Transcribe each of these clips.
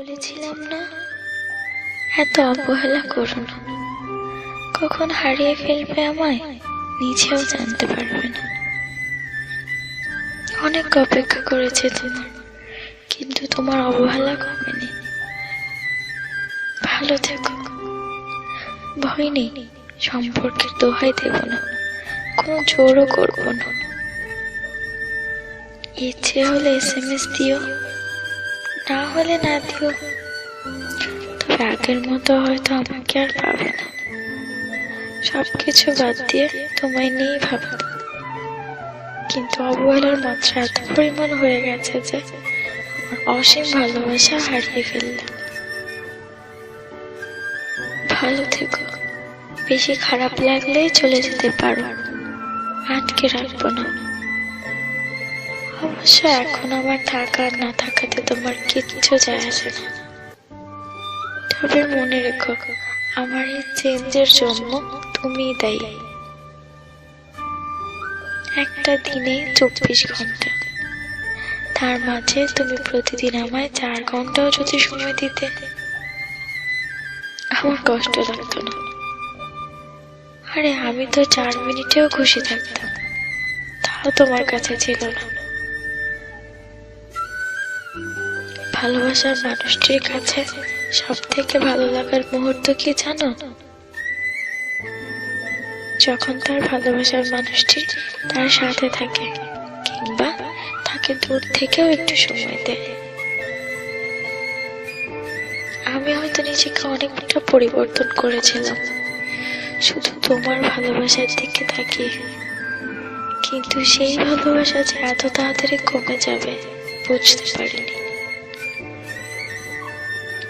বলেছিলাম না, এত অবহেলা করো না। কখন হারিয়ে ফেলবে আমায় নিজেও জানতে পারবে না। অনেক অপেক্ষা করেছে তোমার, কিন্তু তোমার অবহেলা কমেনি। ভালো থেকো, ভয় নেই। সম্পর্কের দোহাই দেব না, কোনো জোরও করবো না। ইচ্ছে হলে SMS দিও, না হলে না দিও। তবে আগের মতো হয়তো আমাকে আর পাবে না। সবকিছু বাদ দিয়ে তোমায় নিয়েই ভাবো। কিন্তু অবহেলার মাত্রা এত পরিমাণ হয়ে গেছে যে আমার অসীম ভালোবাসা হারিয়ে ফেললাম। ভালো থেকো, বেশি খারাপ লাগলেই চলে যেতে পারো, আটকে রাখবো না। অবশ্য এখন আমার থাকা আর না থাকাতে তোমার কিচ্ছু যায় আসে না। তবে মনে রেখো, আমার এই চেঞ্জের জন্য তুমিই দায়ী। একটা দিনে 24 ঘন্টা, তার মাঝে তুমি প্রতিদিন আমায় 4 ঘন্টাও যদি সময় দিতে, আমার কষ্ট লাগতো না। আরে আমি তো 4 মিনিটেও খুশি থাকতাম, তাও তোমার কাছে ছিল না। ভালোবাসার মানুষটির কাছে সব থেকে ভালো লাগার মুহূর্ত কি জানো? যখন তার ভালোবাসার মানুষটি তার সাথে থাকে, কিংবা তাকে দূর থেকেও একটু সময় দেয়। আমি হয়তো নিজেকে অনেকটা পরিবর্তন করেছিলাম শুধু তোমার ভালোবাসার দিকে তাকিয়ে, কিন্তু সেই ভালোবাসা যে এত তাড়াতাড়ি কমে যাবে বুঝতে পারিনি।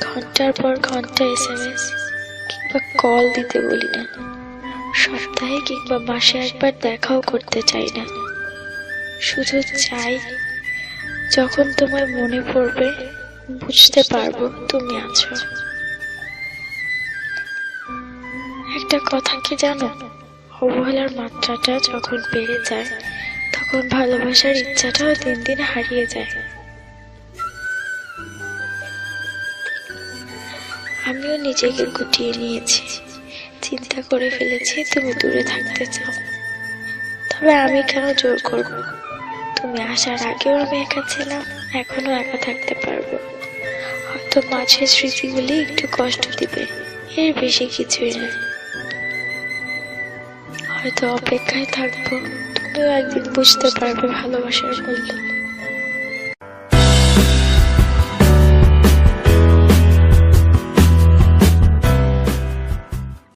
ঘন্টার পর ঘন্টা SMS কিংবা কল দিতে বলি না, সপ্তাহে কিংবা মাসে একবার দেখাও করতে চাই না। শুধু চাই যখন তোমায় মনে পড়বে বুঝতে পারবো তুমি আছো। একটা কথা কি জানো, অবহেলার মাত্রাটা যখন বেড়ে যায় তখন ভালোবাসার ইচ্ছাটাও দিন দিন হারিয়ে যায়। আমিও নিজেকে গুটিয়ে নিয়েছি, চিন্তা করে ফেলেছি তুমি দূরে থাকতে চাও। তবে আমি কেন জোর করব? তুমি আসার আগেও আমি একা ছিলাম, এখনো একা থাকতে পারবো। হয়তো মাঝে স্মৃতিগুলি একটু কষ্ট দিবে, এর বেশি কিছুই না। হয়তো অপেক্ষায় থাকবো, তুমিও একদিন বুঝতে পারবে ভালোবাসার মূল্য।